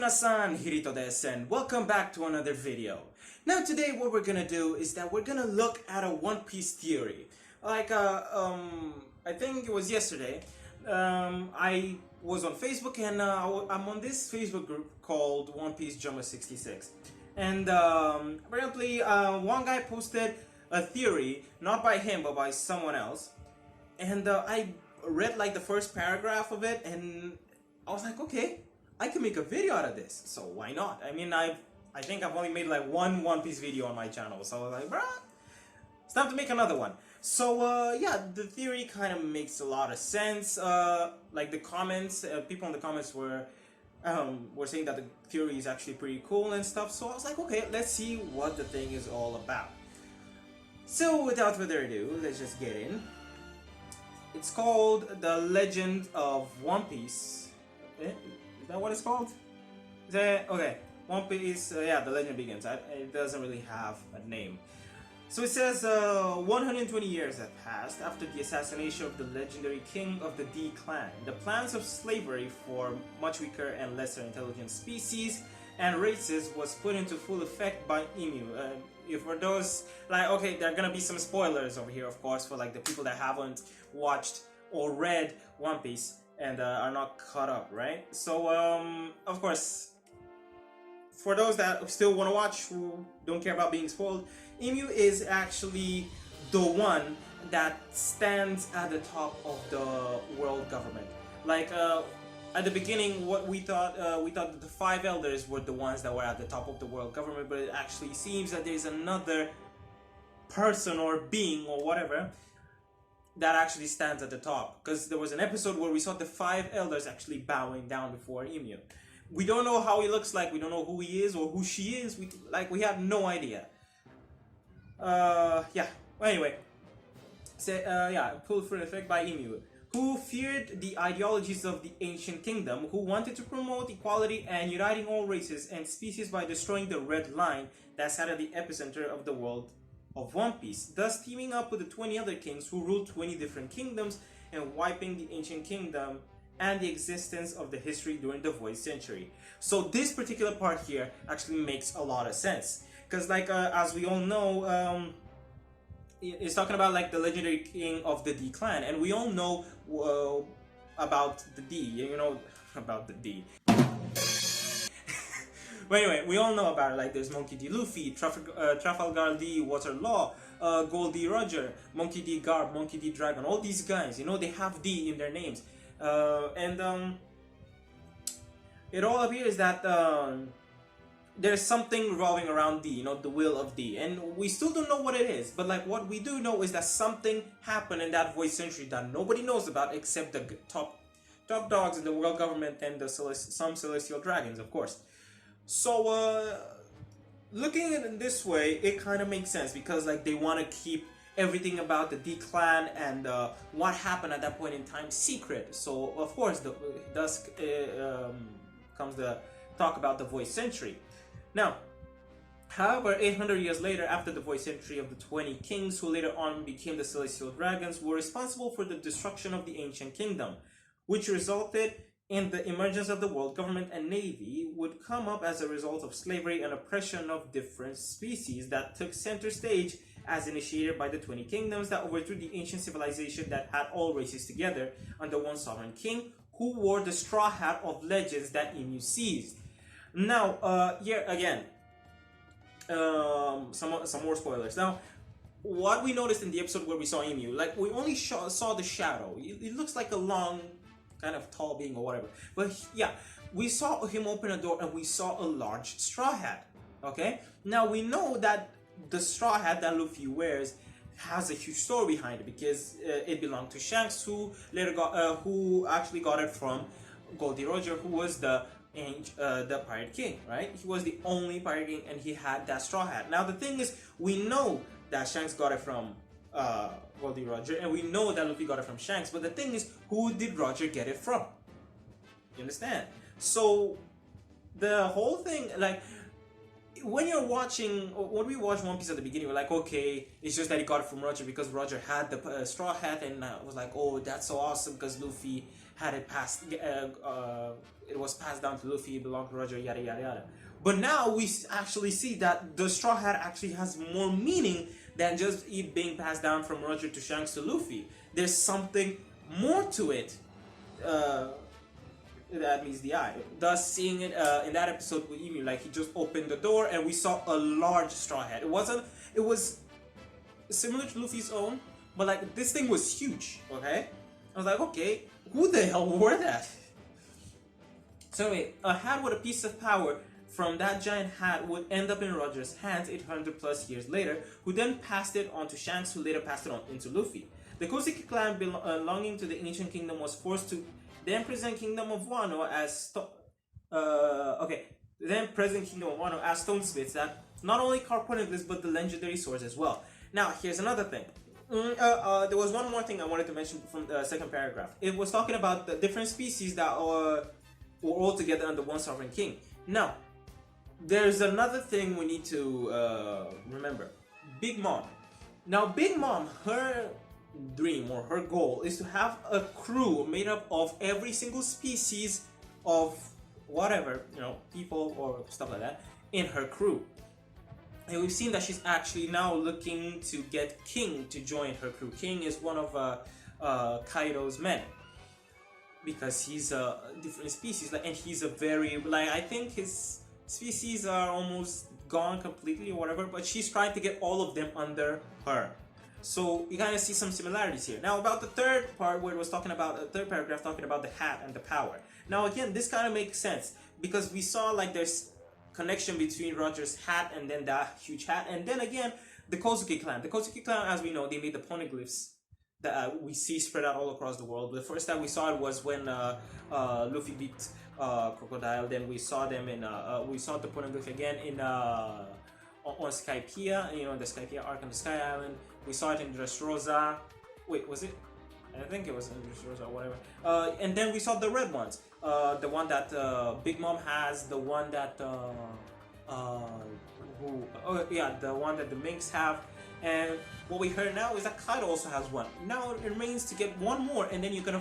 minasan, Hirito desu, and welcome back to another video. Now today what we're gonna do is that we're gonna look at a One Piece theory. I think it was yesterday, I was on Facebook and I'm on this Facebook group called One Piece Drama 66. And apparently one guy posted a theory, not by him but by someone else. And I read like the first paragraph of it and I was like, okay, I can make a video out of this, so why not? I mean, I think I've only made like one Piece video on my channel, so I was like, bruh, it's time to make another one. So yeah, the theory kind of makes a lot of sense. Like the comments, people in the comments were saying that the theory is actually pretty cool and stuff. So I was like, okay, let's see what the thing is all about. So without further ado, let's just get in. It's called The Legend of One Piece. Is that what it's called? Okay, One Piece, yeah, The Legend Begins. It doesn't really have a name. So it says 120 years have passed after the assassination of the legendary king of the D clan. The plans of slavery for much weaker and lesser intelligent species and races was put into full effect by Emu. If for those, like, okay, there are gonna be some spoilers over here, of course, for like the people that haven't watched or read One Piece and are not caught up, right? So of course, for those that still want to watch, who don't care about being spoiled, Emu is actually the one that stands at the top of the world government. Like at the beginning, what we thought that the five elders were the ones that were at the top of the world government, but it actually seems that there's another person or being or whatever that actually stands at the top, because there was an episode where we saw the five elders actually bowing down before Emu. We don't know how he looks like, we don't know who he is or who she is, we have no idea. Yeah, well, anyway, so, yeah, pulled for effect by Emu, who feared the ideologies of the ancient kingdom, who wanted to promote equality and uniting all races and species by destroying the red line that sat at the epicenter of the world of One Piece, thus teaming up with the 20 other kings who ruled 20 different kingdoms and wiping the ancient kingdom and the existence of the history during the Void Century. So this particular part here actually makes a lot of sense, because like as we all know, it's talking about like the legendary king of the D clan, and we all know about the D, you know, about the D. But anyway, we all know about it, like there's Monkey D. Luffy, Trafalgar D. Waterlaw, Gold D. Roger, Monkey D. Garb, Monkey D. Dragon, all these guys, you know, they have D in their names. It all appears that there's something revolving around D, you know, the will of D, and we still don't know what it is, but like what we do know is that something happened in that Void Century that nobody knows about except the top dogs in the world government and the some celestial dragons, of course. So looking at it this way, it kind of makes sense, because like they want to keep everything about the D clan and what happened at that point in time secret. So of course thus comes the talk about the Void Century. Now, however, 800 years later, after the Void Century, of the 20 kings who later on became the Celestial Dragons were responsible for the destruction of the ancient kingdom, which resulted in the emergence of the world government and navy, would come up as a result of slavery and oppression of different species that took center stage as initiated by the 20 kingdoms that overthrew the ancient civilization that had all races together under one sovereign king who wore the straw hat of legends that Emu seized. Now, here again, some more spoilers. Now, what we noticed in the episode where we saw Emu, like we only saw the shadow. It looks like a long, kind of tall being or whatever. But yeah, we saw him open a door and we saw a large straw hat. Okay? Now we know that the straw hat that Luffy wears has a huge story behind it, because it belonged to Shanks, who later who actually got it from Goldie Roger, who was the pirate king, right? He was the only pirate king and he had that straw hat. Now the thing is, we know that Shanks got it from Goldie Roger, and we know that Luffy got it from Shanks, but the thing is, who did Roger get it from? You understand? So the whole thing, like, when we watch One Piece at the beginning, we're like, okay, it's just that he got it from Roger because Roger had the straw hat, and I was like, oh, that's so awesome because Luffy had it passed, it was passed down to Luffy, it belonged to Roger, yada yada yada. But now we actually see that the Straw Hat actually has more meaning than just it being passed down from Roger to Shanks to Luffy. There's something more to it. That meets the eye. Thus, seeing it in that episode with Emu, like he just opened the door and we saw a large Straw Hat. It was similar to Luffy's own, but like this thing was huge. Okay, I was like, okay, who the hell wore that? So anyway, a hat with a piece of power from that giant hat would end up in Roger's hands 800 plus years later, who then passed it on to Shanks, who later passed it on into Luffy. The Kozuki clan belonging to the ancient kingdom was forced to then present Kingdom of Wano as then present Kingdom of Wano as stonesmiths that not only carved poneglyphs but the legendary swords as well. Now here's another thing. There was one more thing I wanted to mention from the second paragraph. It was talking about the different species that were all together under one sovereign king. Now, there's another thing we need to remember. Big Mom. Now, Big Mom, her dream or her goal is to have a crew made up of every single species of whatever, people or stuff like that in her crew. And we've seen that she's actually now looking to get King to join her crew. King is one of Kaido's men because he's a different species, and he's a very, I think his species are almost gone completely or whatever, but she's trying to get all of them under her. So you kind of see some similarities here. Now about the third part where it was talking about, the third paragraph talking about the hat and the power. Now again, this kind of makes sense because we saw like there's connection between Roger's hat and then that huge hat, and then again the Kozuki clan. The Kozuki clan, as we know, they made the poneglyphs that we see spread out all across the world. The first time we saw it was when Luffy beat Crocodile. Then we saw them in we saw the poneglyph again in on Skypiea, the Skypiea arc on the Sky Island. We saw it in Dressrosa. Wait, was it? I think it was in Dressrosa or whatever. And then we saw the red ones. The one that Big Mom has, the one that the one that the Minks have. And what we heard now is that Kaido also has one. Now it remains to get one more, and then you're gonna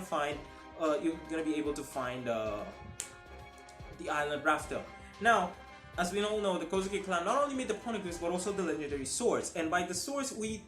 be able to find the island Raftel. Now, as we all know, the Kozuki clan not only made the poneglyphs but also the legendary swords. And by the swords, we're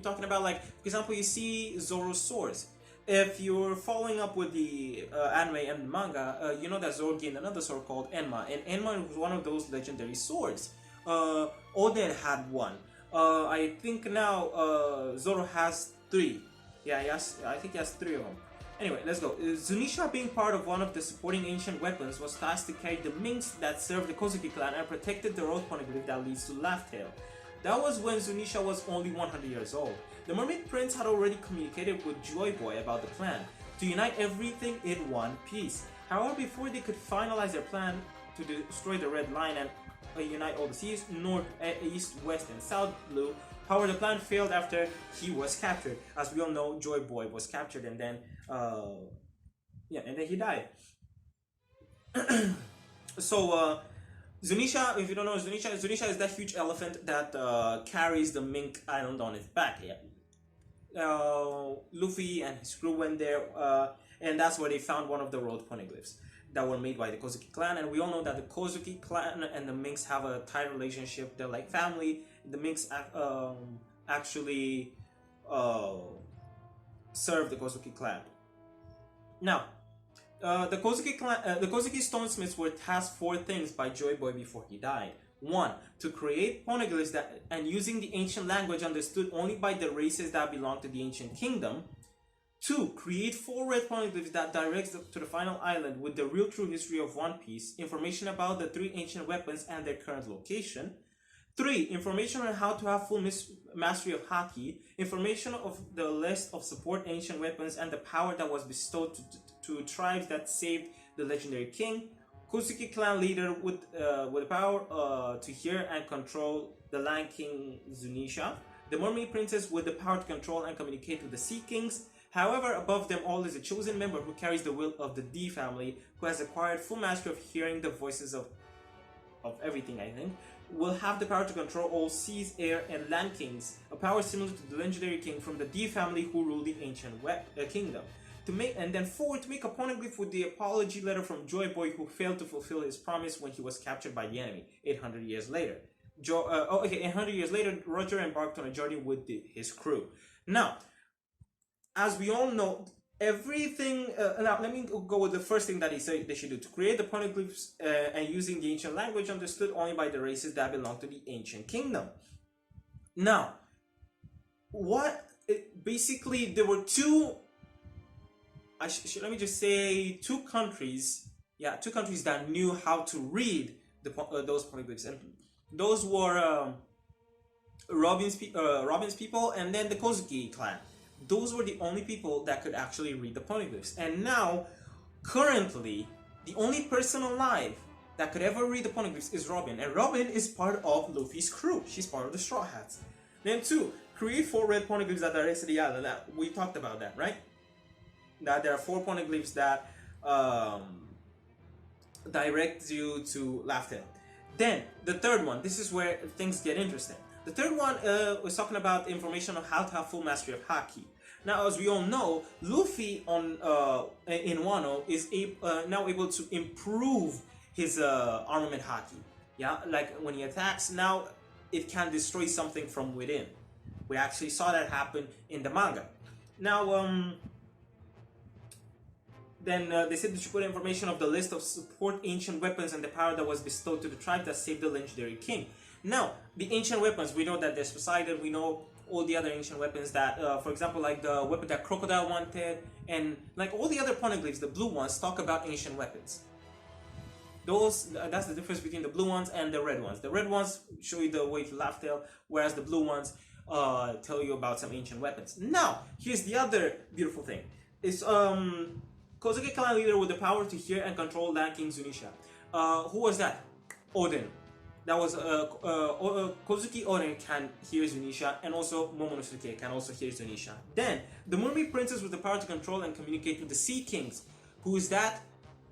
talking about, like, for example, you see Zoro's swords. If you're following up with the anime and manga, you know that Zoro gained another sword called Enma, and Enma was one of those legendary swords. Oden had one. I think now Zoro has 3. Yeah, I think he has 3 of them. Anyway, let's go. Zunisha, being part of one of the supporting ancient weapons, was tasked to carry the minks that served the Kozuki clan and protected the road poneglyph that leads to Laugh Tale. That was when Zunisha was only 100 years old. The Mermaid Prince had already communicated with Joy Boy about the plan, to unite everything in one piece. However, before they could finalize their plan to destroy the Red Line and unite all the seas, north, east, west, and south blue, however, the plan failed after he was captured. As we all know, Joy Boy was captured and then he died. So, Zunisha, if you don't know, Zunisha is that huge elephant that carries the Mink Island on its back. Luffy and his crew went there, and that's where they found one of the road poneglyphs that were made by the Kozuki clan. And we all know that the Kozuki clan and the Minks have a tight relationship. They're like family. The Minks actually serve the Kozuki clan. Now, the Kozuki stonesmiths were tasked 4 things by Joy Boy before he died. 1. To create poneglyphs and using the ancient language understood only by the races that belong to the ancient kingdom. 2. Create 4 red poneglyphs that directs to the final island with the real true history of One Piece, information about the 3 ancient weapons and their current location. 3. Information on how to have full mastery of Haki, information of the list of support ancient weapons and the power that was bestowed to tribes that saved the legendary king. Kozuki clan leader with the power to hear and control the Land King Zunisha. The Mermaid Princess with the power to control and communicate with the Sea Kings. However, above them all is a chosen member who carries the will of the D family, who has acquired full mastery of hearing the voices of everything, I think. Will have the power to control all seas, air, and land kings, a power similar to the legendary king from the D family who ruled the ancient kingdom. to make, and then 4 to make a poneglyph with the apology letter from Joy Boy, who failed to fulfill his promise when he was captured by the enemy 800 years later. 800 years later, Roger embarked on a journey with his crew. Now, as we all know, everything. Now, let me go with the first thing that he said they should do: to create the poneglyphs and using the ancient language understood only by the races that belong to the ancient kingdom. Now, basically, there were two. Let me just say 2 countries. Yeah, 2 countries that knew how to read those poneglyphs, and those were Robin's people, and then the Kozuki clan. Those were the only people that could actually read the poneglyphs. And now, currently, the only person alive that could ever read the poneglyphs is Robin. And Robin is part of Luffy's crew. She's part of the Straw Hats. Then 2, create 4 red poneglyphs that direct to the island. We talked about that, right? That there are 4 poneglyphs that direct you to Laugh-Tale. Then, the third one, this is where things get interesting. The third one was talking about information on how to have full mastery of Haki. Now, as we all know, Luffy in Wano is now able to improve his armament Haki. Yeah, like when he attacks, now it can destroy something from within. We actually saw that happen in the manga. Now, then they said they should put information of the list of support ancient weapons and the power that was bestowed to the tribe that saved the legendary king. Now, the ancient weapons, we know that there's Poseidon, we know all the other ancient weapons that, for example, like the weapon that Crocodile wanted, and like all the other poneglyphs, the blue ones, talk about ancient weapons. That's the difference between the blue ones and the red ones. The red ones show you the way to Laugh-Tale, whereas the blue ones tell you about some ancient weapons. Now, here's the other beautiful thing. It's Kozuki clan leader with the power to hear and control Land King Zunisha. Who was that? Odin. That was Kozuki Oden can hear Zunisha, and also Momonosuke can also hear Zunisha. Then, the Mermaid Princess with the power to control and communicate with the Sea Kings. Who is that?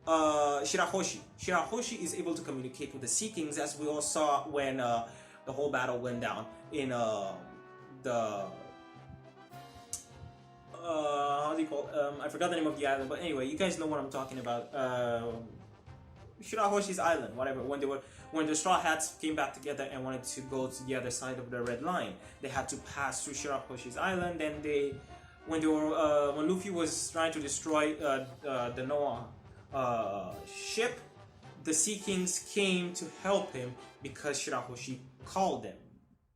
Shirahoshi. Shirahoshi is able to communicate with the Sea Kings, as we all saw when the whole battle went down in the... how do you call it? I forgot the name of the island, but anyway, you guys know what I'm talking about. Shirahoshi's island, whatever. When the Straw Hats came back together and wanted to go to the other side of the Red Line, they had to pass through Shirahoshi's island. And when Luffy was trying to destroy the Noah ship, the Sea Kings came to help him because Shirahoshi called them.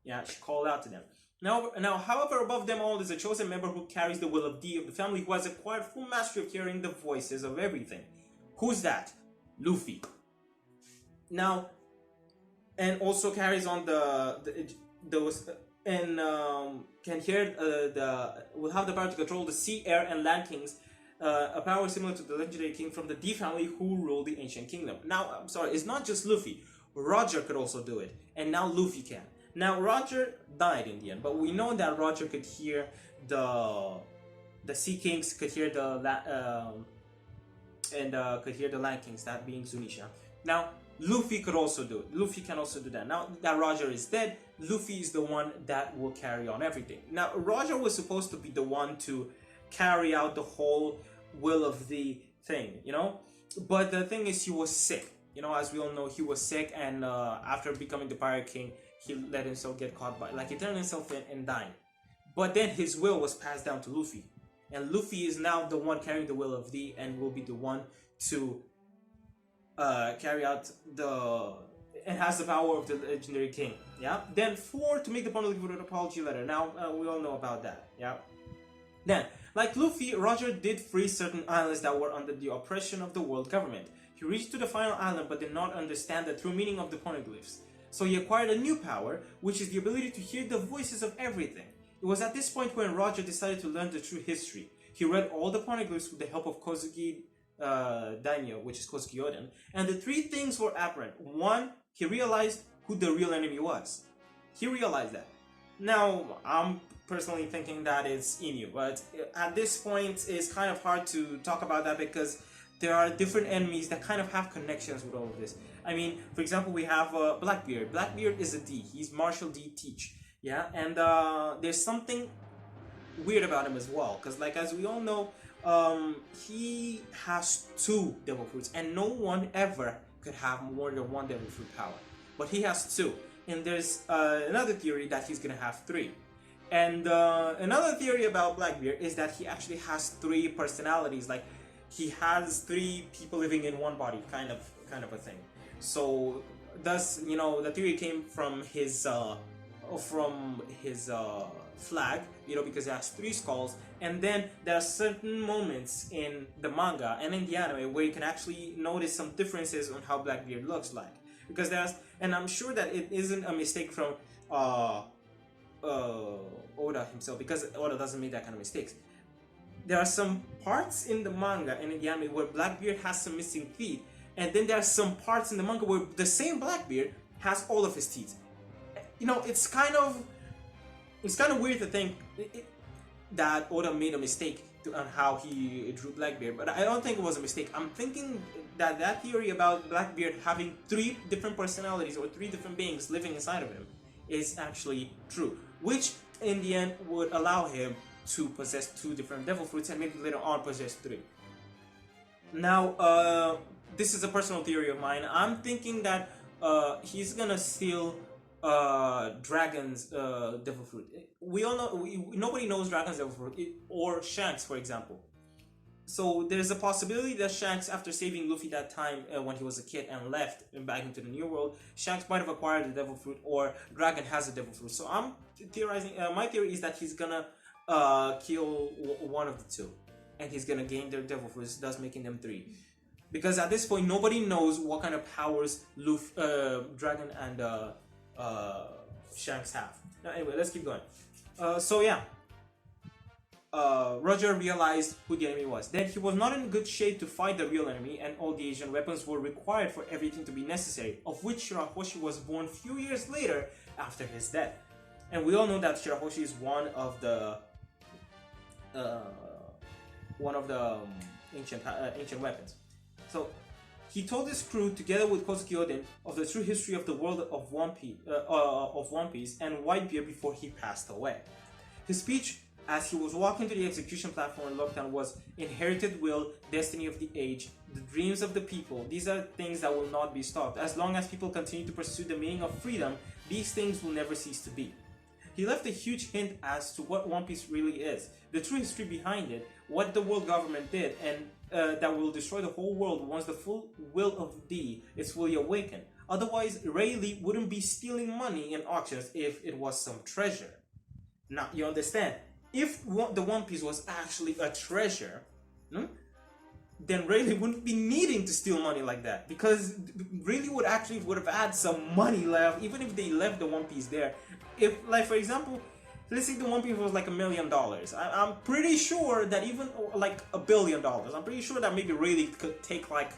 Yeah, she called out to them. Now, however, above them all is a chosen member who carries the will of D of the family, who has acquired full mastery of hearing the voices of everything. Who's that? Luffy. Now, and also carries on can hear will have the power to control the sea, air, and land kings, a power similar to the legendary king from the D family who ruled the ancient kingdom. Now, I'm sorry, it's not just Luffy. Roger could also do it, and now Luffy can. Now, Roger died in the end, but we know that Roger could hear the Sea Kings, could hear could hear the Land Kings, that being Zunisha. Now, Luffy could also do it. Luffy can also do that. Now that Roger is dead, Luffy is the one that will carry on everything. Now, Roger was supposed to be the one to carry out the whole will of the thing, you know? But the thing is, he was sick. You know, as we all know, he was sick, and after becoming the Pirate King, he let himself get caught by, like, he turned himself in and died. But then his will was passed down to Luffy. And Luffy is now the one carrying the will of thee, and will be the one to carry out and has the power of the legendary king. Yeah. Then 4, to make the poneglyph with an apology letter. Now we all know about that. Yeah. Then, like Luffy, Roger did free certain islands that were under the oppression of the world government. He reached to the final island but did not understand the true meaning of the poneglyphs. So he acquired a new power, which is the ability to hear the voices of everything. It was at this point when Roger decided to learn the true history. He read all the poneglyphs with the help of Kozuki Daimyo, which is Kozuki Oden, and the 3 things were apparent. 1, he realized who the real enemy was. He realized that. Now, I'm personally thinking that it's Inu, but at this point, it's kind of hard to talk about that because there are different enemies that kind of have connections with all of this. I mean, for example, we have Blackbeard. Blackbeard is a D. He's Marshal D Teach. Yeah, and there's something weird about him as well, because like as we all know, he has two devil fruits, and no one ever could have more than one devil fruit power. But he has two, and there's another theory that he's gonna have three. And another theory about Blackbeard is that he actually has three personalities. Like he has three people living in one body, kind of a thing. So thus, the theory came from his flag, because it has three skulls. And then there are certain moments in the manga and in the anime where you can actually notice some differences on how Blackbeard looks like. Because and I'm sure that it isn't a mistake from Oda himself, because Oda doesn't make that kind of mistakes. There are some parts in the manga and in the anime where Blackbeard has some missing teeth, and then there are some parts in the manga where the same Blackbeard has all of his teeth. It's kind of weird to think that Oda made a mistake on how he drew Blackbeard, but I don't think it was a mistake. I'm thinking that theory about Blackbeard having three different personalities or three different beings living inside of him is actually true, which in the end would allow him to possess two different devil fruits and maybe later on possess three. Now, this is a personal theory of mine. I'm thinking that he's gonna steal Dragon's devil fruit. We all know, nobody knows Dragon's devil fruit, or Shanks, for example. So there's a possibility that Shanks, after saving Luffy that time when he was a kid and left back into the New World, Shanks might have acquired the devil fruit, or Dragon has a devil fruit. So I'm theorizing. My theory is that he's gonna kill one of the two, and he's gonna gain their devil fruits, thus making them three. Because at this point, nobody knows what kind of powers Dragon and Shanks have. Now, anyway, let's keep going. Roger realized who the enemy was. Then he was not in good shape to fight the real enemy, and all the Asian weapons were required for everything to be necessary, of which Shirahoshi was born few years later after his death. And we all know that Shirahoshi is one of the ancient weapons. So he told his crew, together with Kozuki Oden, of the true history of the world of One Piece and Whitebeard before he passed away. His speech as he was walking to the execution platform in Lockdown was: inherited will, destiny of the age, the dreams of the people. These are things that will not be stopped. As long as people continue to pursue the meaning of freedom, these things will never cease to be. He left a huge hint as to what One Piece really is, the true history behind it, what the world government did, and that will destroy the whole world once the full will of D is fully awakened. Otherwise, Rayleigh wouldn't be stealing money in auctions if it was some treasure. Now, you understand? If the One Piece was actually a treasure, then Rayleigh wouldn't be needing to steal money like that, because Rayleigh would have had some money left, even if they left the One Piece there. If, like, for example, let's say the One Piece was like $1 million. I'm pretty sure that even like $1 billion, I'm pretty sure that maybe Rayleigh could take like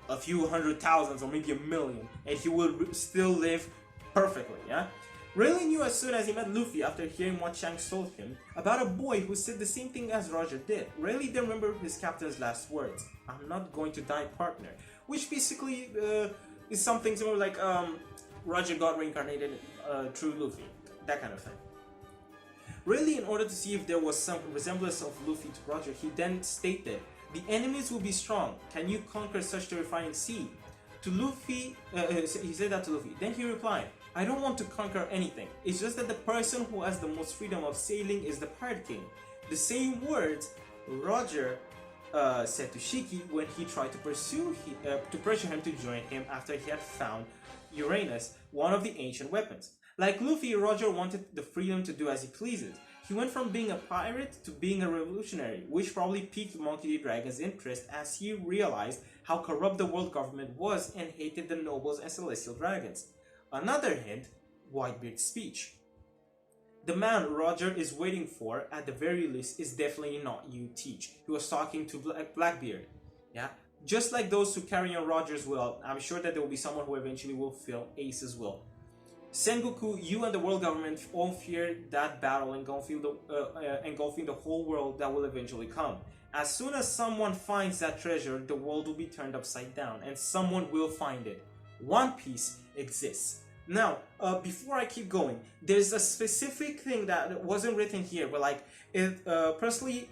a few hundred thousands or maybe $1 million, and he would still live perfectly. Yeah. Rayleigh knew as soon as he met Luffy, after hearing what Shanks told him, about a boy who said the same thing as Roger did. Rayleigh then remembered his captain's last words: "I'm not going to die, partner," which basically is something similar like Roger got reincarnated through Luffy, that kind of thing. Rayleigh, in order to see if there was some resemblance of Luffy to Roger, he then stated, "The enemies will be strong. Can you conquer such terrifying sea?" To Luffy, he said that to Luffy. Then he replied, "I don't want to conquer anything. It's just that the person who has the most freedom of sailing is the Pirate King." The same words Roger said to Shiki when he tried to pressure him to join him after he had found Uranus, one of the ancient weapons. Like Luffy, Roger wanted the freedom to do as he pleases. He went from being a pirate to being a revolutionary, which probably piqued Monkey D. Dragon's interest as he realized how corrupt the world government was and hated the nobles and celestial dragons. Another hint, Whitebeard's speech. The man Roger is waiting for, at the very least, is definitely not you, Teach. He was talking to Blackbeard. Yeah? Just like those who carry on Roger's will, I'm sure that there will be someone who eventually will fill Ace's will. Sengoku, you and the world government all fear that battle engulfing the whole world that will eventually come. As soon as someone finds that treasure, the world will be turned upside down, and someone will find it. One Piece exists. Now, before I keep going, there's a specific thing that wasn't written here, but like, personally,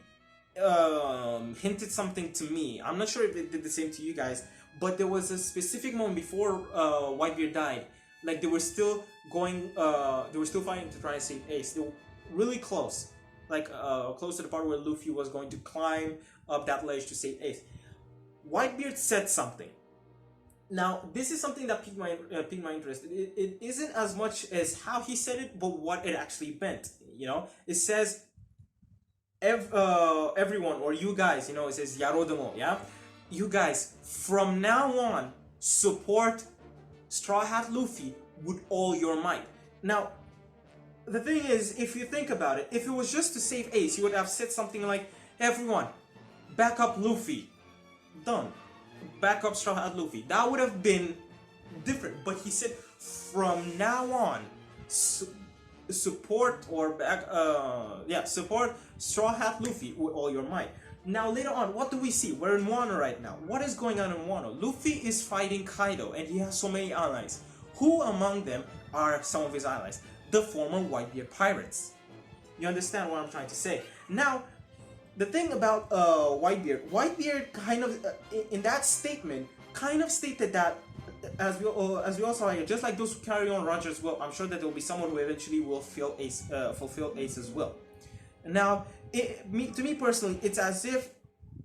hinted something to me. I'm not sure if it did the same to you guys, but there was a specific moment before Whitebeard died. Like they were still going, they were still fighting to try and save Ace. They were really close, like close to the part where Luffy was going to climb up that ledge to save Ace. Whitebeard said something. Now, this is something that piqued my interest. It isn't as much as how he said it, but what it actually meant. You know, it says, everyone, or you guys, you know, it says Yarodomo, yeah? You guys, from now on, support Straw Hat Luffy with all your might. Now, the thing is, if you think about it, if it was just to save Ace, he would have said something like, everyone, back up Luffy. Done. Back up Straw Hat Luffy. That would have been different, but he said, from now on, support Straw Hat Luffy with all your might. Now later on, what do we see? We're in Wano right now. What is going on in Wano? Luffy is fighting Kaido and he has so many allies. Who among them are some of his allies? The former Whitebeard pirates. You understand what I'm trying to say? Now, the thing about Whitebeard kind of, in that statement, kind of stated that, as we all saw here, just like those who carry on Roger's will, I'm sure that there will be someone who eventually will fulfill Ace's will. Now, to me personally, it's as if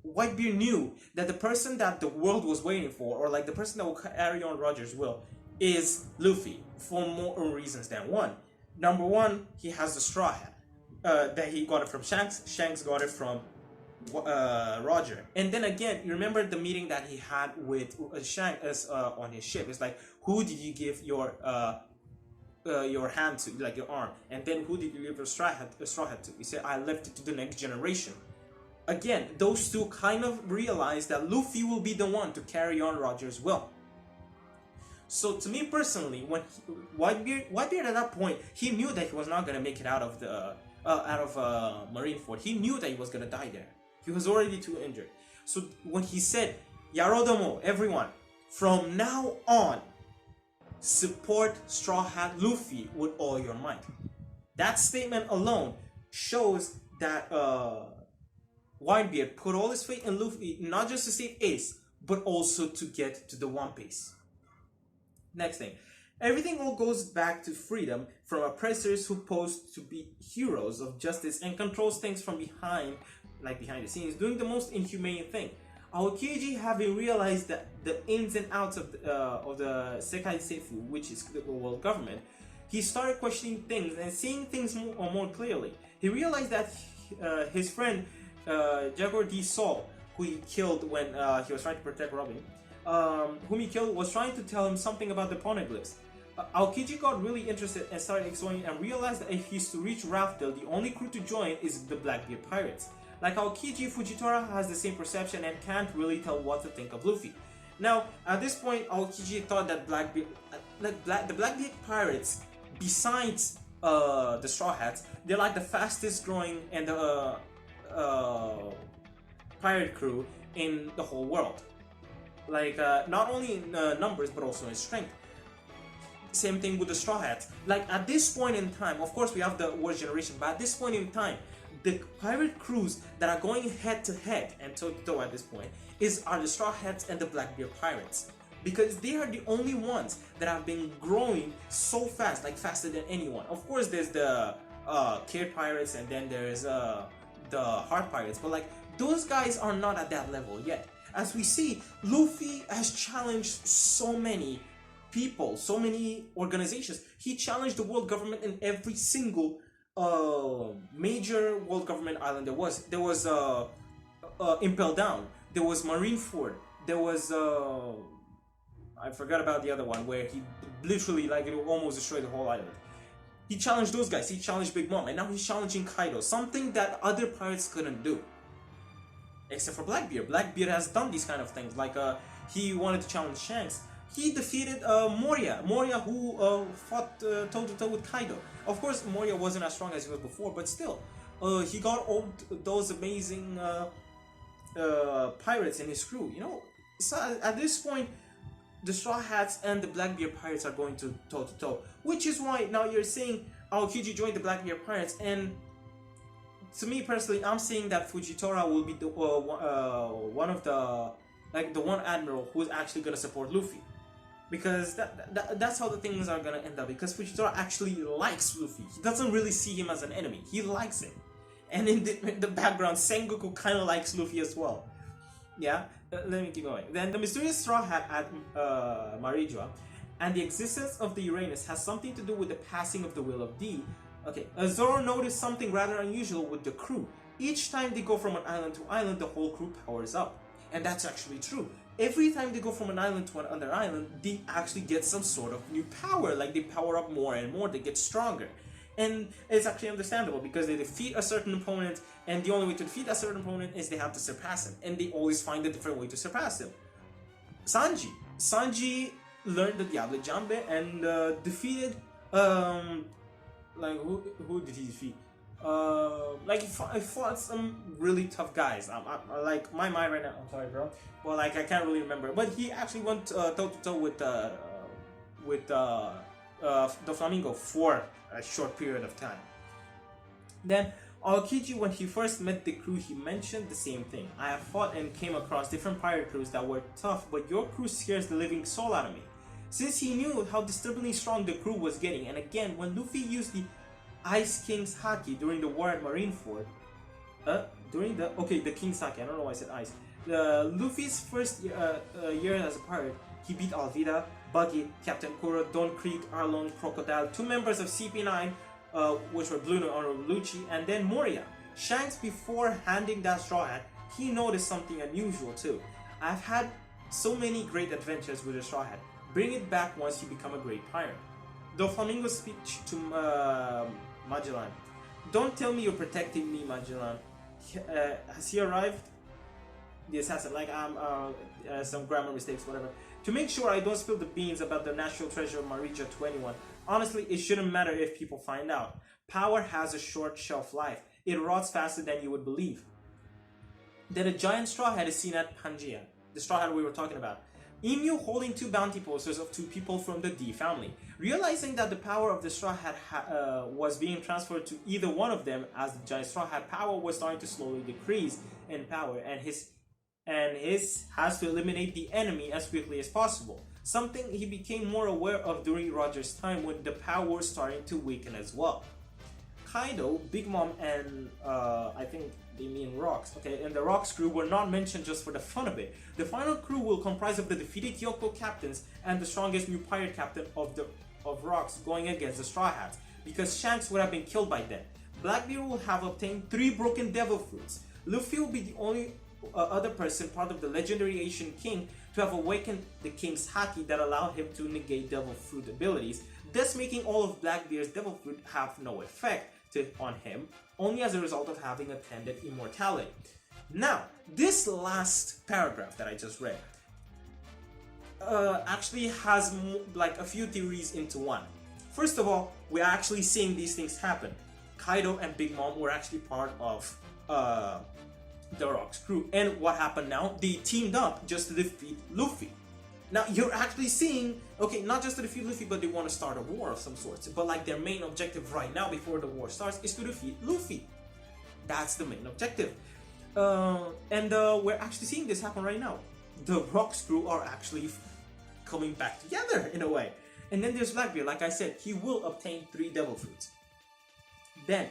Whitebeard knew that the person that the world was waiting for, or like the person that will carry on Roger's will, is Luffy, for more reasons than one. Number one, he has the Straw Hat. That he got it from Shanks. Shanks got it from Roger. And then again, you remember the meeting that he had with Shanks on his ship. It's like, who did you give your hand to, like your arm? And then who did you give your straw hat to? He said, I left it to the next generation. Again, those two kind of realized that Luffy will be the one to carry on Roger's will. So to me personally, when Whitebeard at that point, he knew that he was not gonna make it out of the Marineford. He knew that he was gonna die there. He was already too injured. So when he said, Yarodomo, everyone, from now on, support Straw Hat Luffy with all your might. That statement alone shows that Whitebeard put all his faith in Luffy, not just to save Ace, but also to get to the One Piece. Next thing. Everything all goes back to freedom from oppressors who pose to be heroes of justice and controls things from behind, like behind the scenes, doing the most inhumane thing. Aokiji, having realized that the ins and outs of the Sekai Seifu, which is the world government, he started questioning things and seeing things more clearly. He realized that his friend Jaguar D. Saul, who he killed when he was trying to protect Robin, whom he killed, was trying to tell him something about the poneglyphs. Aokiji got really interested and started exploring and realized that if he's to reach Raftel, the only crew to join is the Blackbeard pirates. Like Aokiji, Fujitora has the same perception and can't really tell what to think of Luffy. Now, at this point, Aokiji thought that the Blackbeard pirates, besides the Straw Hats, they're like the fastest growing and the pirate crew in the whole world. Like, not only in numbers, but also in strength. Same thing with the Straw Hats. Like, at this point in time, of course we have the Worst Generation, but at this point in time, the pirate crews that are going head to head and toe to toe at this point are the Straw Hats and the Blackbeard pirates. Because they are the only ones that have been growing so fast, like faster than anyone. Of course there's the Kid pirates and then there's the Heart pirates, but like, those guys are not at that level yet. As we see, Luffy has challenged so many people, so many organizations. He challenged the world government in every single major world government island there was. There was Impel Down, there was Marineford, there was I forgot about the other one where he literally like it almost destroyed the whole island. He challenged those guys, he challenged Big Mom, and now he's challenging Kaido, something that other pirates couldn't do. Except for Blackbeard. Blackbeard has done these kind of things, like he wanted to challenge Shanks. He defeated Moria, who fought toe-to-toe with Kaido. Of course, Moria wasn't as strong as he was before, but still, he got all those amazing pirates in his crew, you know? So at this point, the Straw Hats and the Blackbeard pirates are going to toe-to-toe, which is why now you're saying Aokiji joined the Blackbeard pirates, and to me personally, I'm saying that Fujitora will be the one of the like the one admiral who's actually gonna support Luffy, because that's how the things are gonna end up. Because Fujitora actually likes Luffy. He doesn't really see him as an enemy. He likes him, and in the background, Sengoku kind of likes Luffy as well. Yeah, let me keep going. Then the mysterious straw hat at Marijua and the existence of the Uranus has something to do with the passing of the will of D. Okay, Zoro noticed something rather unusual with the crew. Each time they go from an island to island, the whole crew powers up. And that's actually true. Every time they go from an island to another island, they actually get some sort of new power. Like they power up more and more, they get stronger. And it's actually understandable because they defeat a certain opponent, and the only way to defeat a certain opponent is they have to surpass him. And they always find a different way to surpass him. Sanji learned the Diable Jambe and defeated like who did he defeat? Like he fought some really tough guys. I like my mind right now. I'm sorry, bro. Well, like I can't really remember. But he actually went toe to toe with the Flamingo for a short period of time. Then Aokiji, when he first met the crew, he mentioned the same thing. I have fought and came across different pirate crews that were tough, but your crew scares the living soul out of me. Since he knew how disturbingly strong the crew was getting, and again, when Luffy used the Ice King's Haki during the war at Marineford, the King's Haki, I don't know why I said ice. Luffy's first year as a pirate, he beat Alvida, Buggy, Captain Kuro, Don Krieg, Arlong, Crocodile, 2 members of CP9, which were Blue and Lucci, and then Moria. Shanks, before handing that straw hat, he noticed something unusual too. I've had so many great adventures with the straw hat. Bring it back once you become a great pirate. Doflamingo's speech to Magellan. Don't tell me you're protecting me, Magellan. Has he arrived? The assassin, like some grammar mistakes, whatever. To make sure I don't spill the beans about the national treasure of Marija to anyone. Honestly, it shouldn't matter if people find out. Power has a short shelf life. It rots faster than you would believe. Then a giant straw hat is seen at Pangaea, the straw hat we were talking about. Emu holding 2 bounty posters of 2 people from the D family. Realizing that the power of the straw hat was being transferred to either one of them, as the giant straw hat power was starting to slowly decrease in power, and his has to eliminate the enemy as quickly as possible. Something he became more aware of during Roger's time when the power was starting to weaken as well. Kaido, Big Mom, and I think they mean Rocks. Okay, and the Rocks crew were not mentioned just for the fun of it. The final crew will comprise of the defeated Yoko captains and the strongest new pirate captain of Rocks going against the Straw Hats, because Shanks would have been killed by them. Blackbeard will have obtained 3 broken devil fruits. Luffy will be the only other person part of the legendary Asian King to have awakened the King's Haki that allowed him to negate devil fruit abilities, thus making all of Blackbeard's devil fruit have no effect on him, only as a result of having attended immortality. Now, this last paragraph that I just read actually has like a few theories into one. First of all, we're actually seeing these things happen. Kaido and Big Mom were actually part of the Rocks crew, and what happened now? They teamed up just to defeat Luffy. Now you're actually seeing, okay, not just to defeat Luffy, but they want to start a war of some sorts. But like their main objective right now, before the war starts, is to defeat Luffy. That's the main objective. And we're actually seeing this happen right now. The Rocks crew are actually coming back together in a way. And then there's Blackbeard, like I said, he will obtain 3 devil fruits. Then,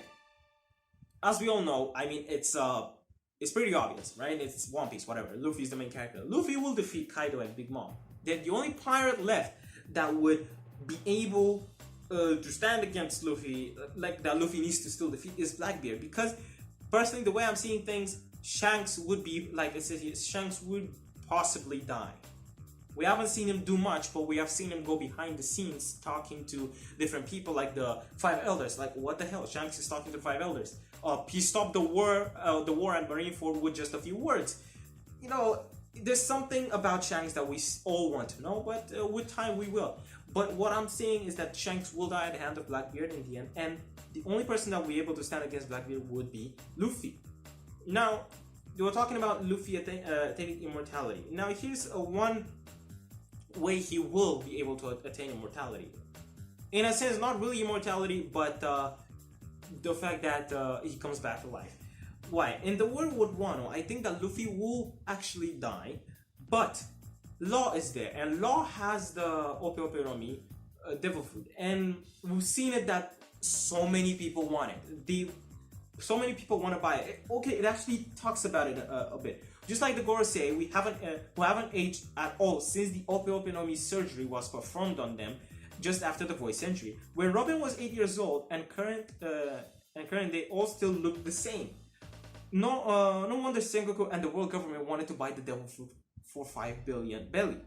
as we all know, I mean, it's pretty obvious, right? It's One Piece, whatever. Luffy's the main character. Luffy will defeat Kaido and Big Mom. Then the only pirate left that would be able to stand against Luffy, like that Luffy needs to still defeat, is Blackbeard. Because personally, the way I'm seeing things, Shanks would be, like it says here, Shanks would possibly die. We haven't seen him do much, but we have seen him go behind the scenes talking to different people, like the 5 elders. Like, what the hell? Shanks is talking to 5 elders. He stopped the war at Marineford with just a few words. You know, there's something about Shanks that we all want to know, but with time we will. But what I'm saying is that Shanks will die at the hand of Blackbeard in the end, and the only person that will be able to stand against Blackbeard would be Luffy. Now, they were talking about Luffy attaining immortality. Now, here's one way he will be able to attain immortality. In a sense, not really immortality, but the fact that he comes back to life. Why? In the world with Wano, I think that Luffy will actually die, but Law is there, and Law has the Ope Ope no Mi, devil fruit, and we've seen it that so many people want it. So many people want to buy it. Okay, it actually talks about it a bit. Just like the Gorosei, who haven't aged at all since the Ope Ope no Mi surgery was performed on them just after the voice century. When Robin was 8 years old and current, they all still look the same. No wonder Sengoku and the world government wanted to buy the devil fruit for 5 billion belly.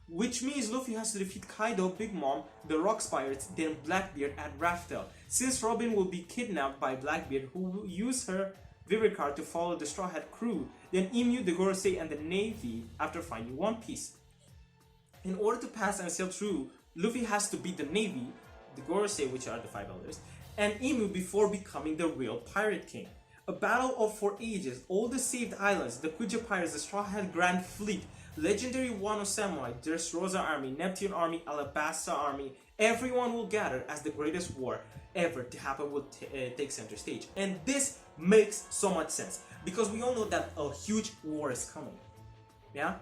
Which means Luffy has to defeat Kaido, Big Mom, the Rocks Pirates, then Blackbeard at Raftel. Since Robin will be kidnapped by Blackbeard, who will use her Vivid card to follow the Straw Hat crew, then Emu, the Gorosei, and the Navy after finding One Piece. In order to pass and sail through, Luffy has to beat the Navy, the Gorosei, which are the 5 elders, and Emu before becoming the real Pirate King. A battle of 4 ages, all the saved islands, the Kuja Pirates, the Straw Hat Grand Fleet, legendary Wano Samurai, Dressrosa Army, Neptune Army, Alabasta Army, everyone will gather as the greatest war ever to happen will take center stage. And this makes so much sense, because we all know that a huge war is coming. Yeah?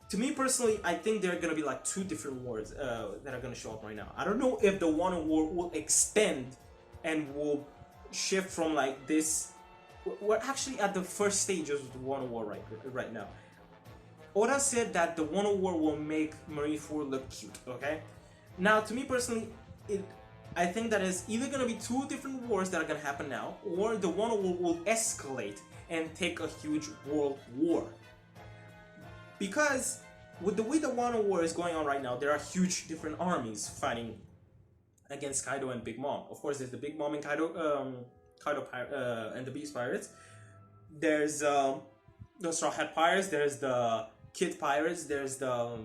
To me personally, I think there are going to be like 2 different wars that are going to show up right now. I don't know if the Wano War will extend and will shift from like this. We're actually at the first stages of the Wano War right now. Oda said that the Wano War will make Marineford look cute, okay? Now, to me personally, I think that is either going to be 2 different wars that are going to happen now, or the Wano War will escalate and take a huge world war. Because with the way the Wano War is going on right now, there are huge different armies fighting against Kaido and Big Mom. Of course, there's the Big Mom and Kaido and the Beast Pirates. There's the Straw Hat Pirates. There's the Kid Pirates. There's the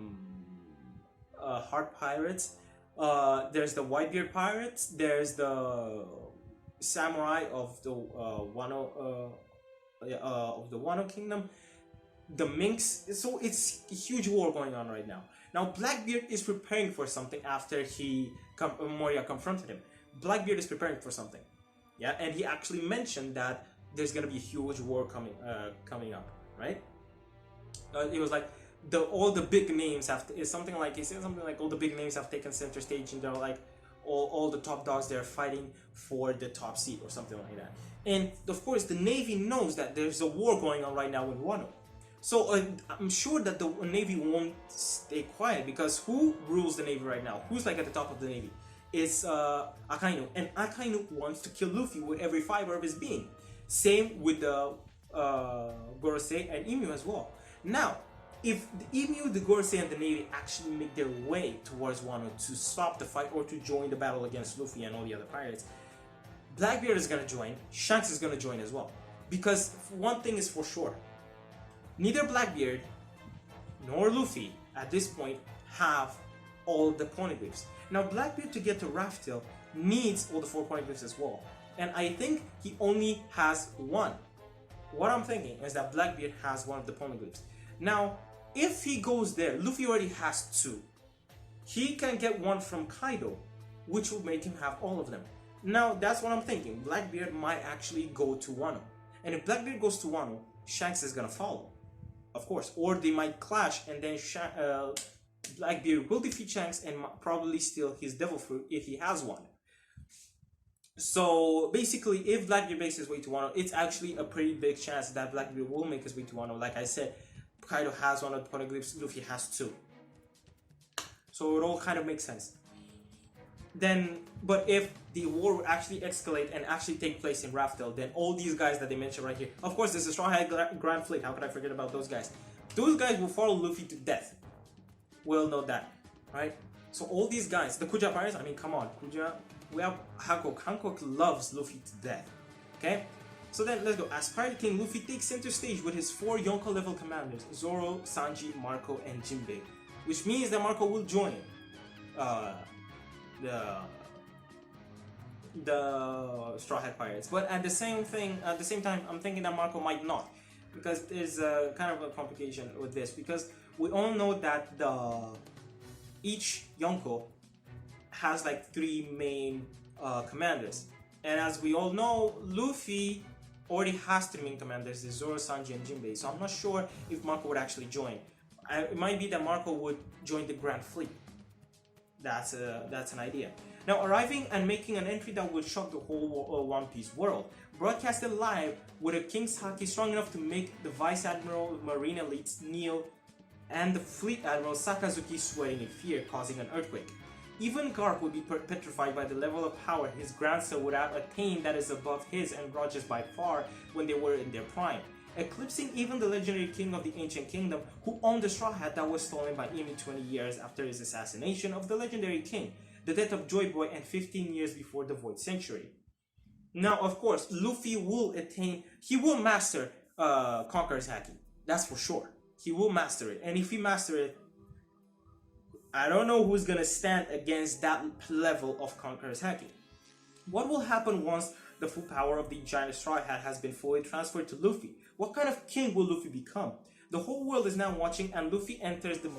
Heart Pirates. There's the Whitebeard Pirates. There's the Samurai of the Wano Kingdom. The Minks. So it's a huge war going on right now. Now Blackbeard is preparing for something after Moria confronted him. Blackbeard is preparing for something. Yeah, and he actually mentioned that there's gonna be a huge war coming up, right? It was like all the big names he said something like all the big names have taken center stage, and they're like all the top dogs, they're fighting for the top seat or something like that. And of course, the Navy knows that there's a war going on right now in Wano. So I'm sure that the Navy won't stay quiet, because who rules the Navy right now? Who's like at the top of the Navy? Is Akainu, and Akainu wants to kill Luffy with every fiber of his being. Same with the Gorosei and Emu as well. Now, if the Emu, the Gorosei, and the Navy actually make their way towards Wano to stop the fight or to join the battle against Luffy and all the other pirates, Blackbeard is gonna join, Shanks is gonna join as well. Because one thing is for sure, neither Blackbeard nor Luffy at this point have all the poneglyphs. Now Blackbeard, to get to Raftel, needs all the 4 poneglyphs as well. And I think he only has 1. What I'm thinking is that Blackbeard has 1 of the poneglyphs. Now, if he goes there, Luffy already has 2. He can get 1 from Kaido, which will make him have all of them. Now, that's what I'm thinking. Blackbeard might actually go to Wano. And if Blackbeard goes to Wano, Shanks is gonna follow, of course. Or they might clash, and then Blackbeard will defeat Shanks and probably steal his devil fruit if he has 1. So basically, if Blackbeard makes his way to Wano, it's actually a pretty big chance that Blackbeard will make his way to Wano. Like I said, Kaido has 1 of the poneglyphs, Luffy has 2. So it all kind of makes sense. Then, but if the war would actually escalate and actually take place in Raftel, then all these guys that they mentioned right here, of course, there's a Straw Hat Grand Fleet. How could I forget about those guys? Those guys will follow Luffy to death. We'll know that, right? So all these guys, the Kuja Pirates, I mean, come on, Kuja. We have Hancock. Hancock loves Luffy to death. Okay? So then, let's go. As Pirate King, Luffy takes center stage with his 4 Yonko level commanders, Zoro, Sanji, Marco, and Jinbei. Which means that Marco will join the Straw Hat Pirates. But at the same time, I'm thinking that Marco might not. Because there's kind of a complication with this. Because we all know that each Yonko has like 3 main commanders, And as we all know, Luffy already has three main commanders, the Zoro, Sanji, and Jinbei. So I'm not sure if Marco would actually join. It might be that Marco would join the Grand Fleet. That's an idea. Now, arriving and making an entry that would shock the whole One Piece world. Broadcasted live with a King's Haki strong enough to make the Vice Admiral, Marine Elites kneel, and the Fleet Admiral Sakazuki sweating in fear, causing an earthquake. Even Garp would be petrified by the level of power his grandson would have attained that is above his and Roger's by far when they were in their prime, eclipsing even the legendary king of the Ancient Kingdom who owned the straw hat that was stolen by Emi 20 years after his assassination of the legendary king, the death of Joy Boy, and 15 years before the Void Century. Now, of course, Luffy will master Conqueror's Haki. That's for sure. He will master it. And if he master it, I don't know who's gonna stand against that level of Conqueror's Haki. What will happen once the full power of the giant straw hat has been fully transferred to Luffy? What kind of king will Luffy become? The whole world is now watching, and Luffy enters the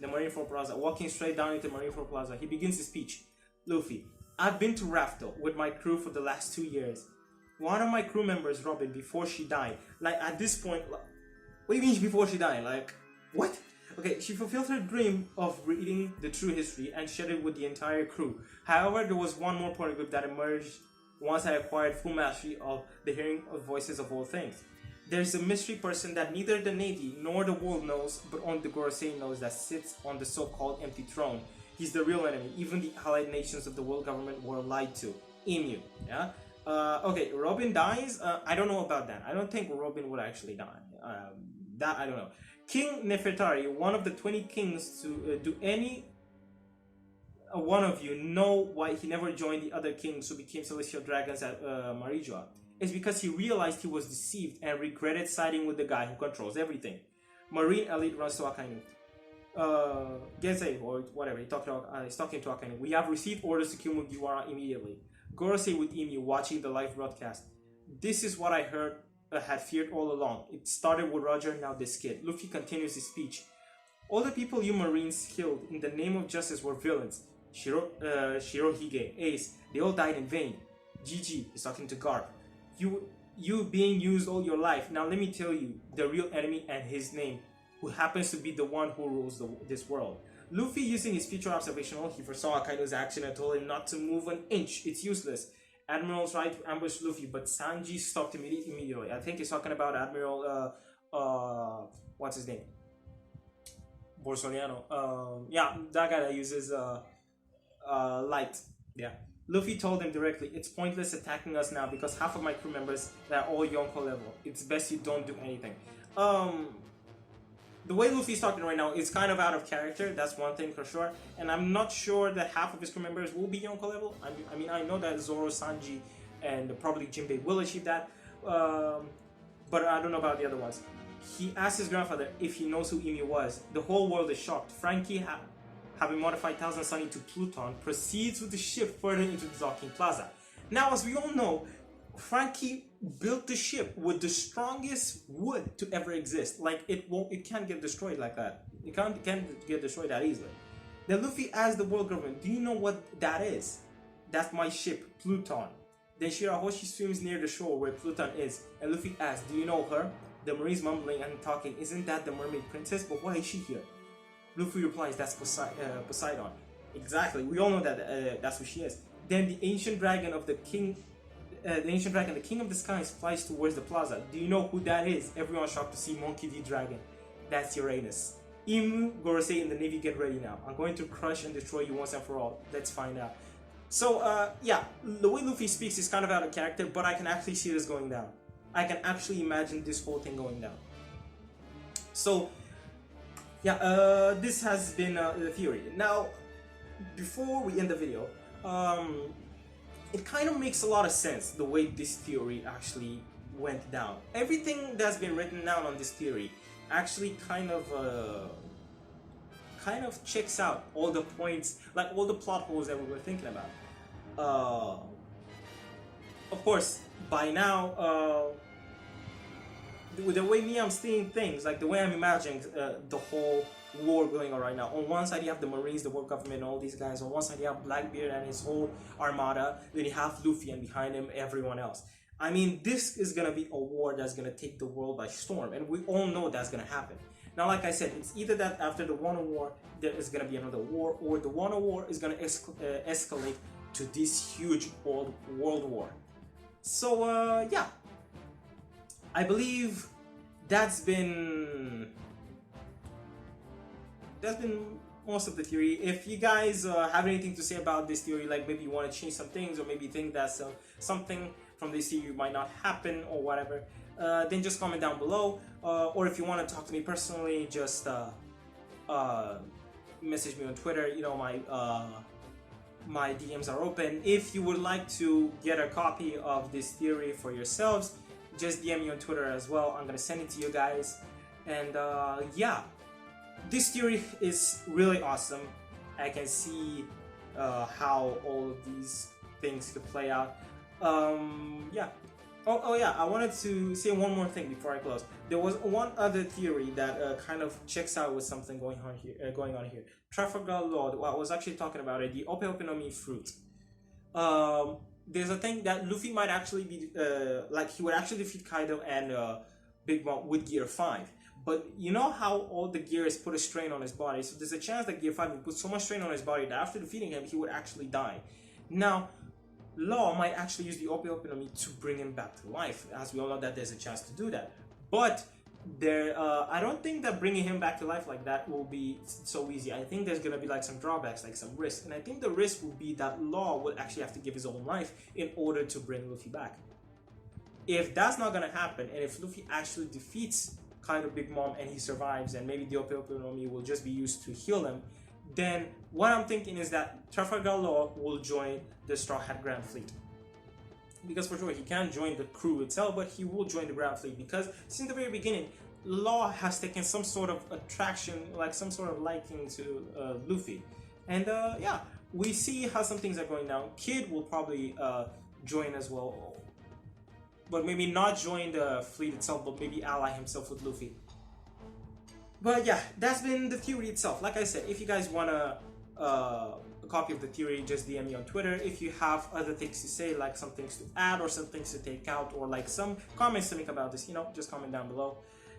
Marineford Plaza, walking straight down into Marineford Plaza. He begins his speech. Luffy, I've been to Raftel with my crew for the last 2 years. One of my crew members, Robin, before she died, like at this point, what do you mean before she died? Like, what? Okay, she fulfilled her dream of reading the true history and shared it with the entire crew. However, there was one more point group that emerged once I acquired full mastery of the hearing of voices of all things. There's a mystery person that neither the Navy nor the world knows, but only the Gorosei knows, that sits on the so-called empty throne. He's the real enemy. Even the allied nations of the world government were lied to. Emu, yeah? Okay, Robin dies. I don't know about that. I don't think Robin would actually die. That I don't know. King Nefertari, one of the 20 kings, to do any one of you know why he never joined the other kings who became celestial dragons at Marijua? It's because he realized he was deceived and regretted siding with the guy who controls everything. Marine Elite runs to Akainu. Gensei, or whatever, he's talking to Akainu. We have received orders to kill Mugiwara immediately. Gorosei with Emu watching the live broadcast. This is what I heard, had feared all along. It started with Roger, now this kid. Luffy continues his speech. All the people you Marines killed in the name of justice were villains. Shirohige, Ace, they all died in vain. GG is talking to Garp. You being used all your life. Now let me tell you the real enemy and his name, who happens to be the one who rules this world. Luffy, using his future observational, he foresaw Akaido's action and told him not to move an inch. It's useless. Admiral tried to ambush Luffy, but Sanji stopped immediately. I think he's talking about Admiral, what's his name? Borsoniano. Yeah, that guy that uses light. Yeah. Luffy told him directly, it's pointless attacking us now because half of my crew members are all Yonko level. It's best you don't do anything. The way Luffy's talking right now is kind of out of character, that's one thing for sure. And I'm not sure that half of his crew members will be Yonko level. I mean, I know that Zoro, Sanji, and probably Jinbei will achieve that. But I don't know about the other ones. He asked his grandfather if he knows who Emi was. The whole world is shocked. Frankie, having modified Thousand Sunny to Pluton, proceeds with the ship further into the docking plaza. Now, as we all know, Frankie built the ship with the strongest wood to ever exist. Like, it can't get destroyed like that. It can't get destroyed that easily. Then Luffy asked the world government, do you know what that is? That's my ship, Pluton. Then Shirahoshi swims near the shore where Pluton is, and Luffy asks, do you know her? The Marine's mumbling and talking, isn't that the mermaid princess? But why is she here? Luffy replies, that's Poseidon. Exactly, we all know that that's who she is. Then the ancient dragon of the king, the king of the skies, flies towards the plaza. Do you know who that is? Everyone's shocked to see Monkey D. Dragon. That's Uranus. Imu, Gorosei, and the Navy, get ready now. I'm going to crush and destroy you once and for all. Let's find out. So, yeah, the way Luffy speaks is kind of out of character, but I can actually see this going down. I can actually imagine this whole thing going down. So, yeah, this has been the theory. Now, before we end the video, it kind of makes a lot of sense the way this theory actually went down. Everything that's been written down on this theory actually kind of checks out all the points, like all the plot holes that we were thinking about. Of course, by now, the way I'm seeing things, like the way I'm imagining the whole war going on right now. On one side you have the Marines, the world government, and all these guys. On one side you have Blackbeard and his whole armada. Then you have Luffy, and behind him everyone else. I mean, this is gonna be a war that's gonna take the world by storm, and we all know that's gonna happen. Now, like I said, it's either that after the Wano War there is gonna be another war, or the Wano War is gonna escalate to this huge world war. So yeah, I believe that's been most of the theory. If you guys have anything to say about this theory, like maybe you want to change some things, or maybe think that something from this theory might not happen or whatever, then just comment down below. Or if you want to talk to me personally, just message me on Twitter. You know, my DMs are open. If you would like to get a copy of this theory for yourselves, just DM me on Twitter as well. I'm gonna send it to you guys. And yeah, this theory is really awesome. I can see how all of these things could play out. Yeah. Oh yeah, I wanted to say one more thing before I close. There was one other theory that kind of checks out with something going on here. Trafalgar Law, I was actually talking about it, the Ope Ope no Mi fruit. There's a thing that Luffy might actually be, like he would actually defeat Kaido and Big Mom with Gear 5. But you know how all the gears put a strain on his body, so there's a chance that Gear 5 would put so much strain on his body that after defeating him, he would actually die. Now, Law might actually use the Ope Ope no Mi to bring him back to life, as we all know that there's a chance to do that. But I don't think that bringing him back to life like that will be so easy. I think there's gonna be like some drawbacks, like some risk, and I think the risk will be that Law will actually have to give his own life in order to bring Luffy back. If that's not gonna happen, and if Luffy actually defeats Kaido, Big Mom, and he survives, and maybe the Ope Ope no Mi will just be used to heal him, then what I'm thinking is that Trafalgar Law will join the Straw Hat Grand Fleet. Because for sure, he can't join the crew itself, but he will join the Grand Fleet, because since the very beginning, Law has taken some sort of attraction, like some sort of liking to Luffy. And yeah, we see how some things are going down. Kid will probably join as well, but maybe not join the fleet itself, but maybe ally himself with Luffy. But yeah, that's been the theory itself. Like I said, if you guys want a copy of the theory, just DM me on Twitter. If you have other things to say, like some things to add or some things to take out, or like some comments to make about this, you know, just comment down below.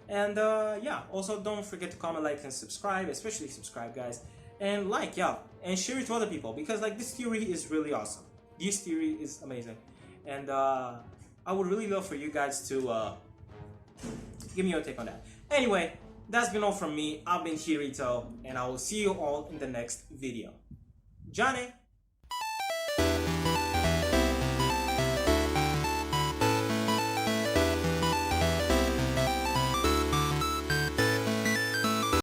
And yeah, also don't forget to comment, like, and subscribe, especially subscribe, guys. And like, yeah, and share it to other people, because like this theory is really awesome. This theory is amazing. And I would really love for you guys to give me your take on that. Anyway, that's been all from me. I've been Hirito, and I will see you all in the next video. Johnny!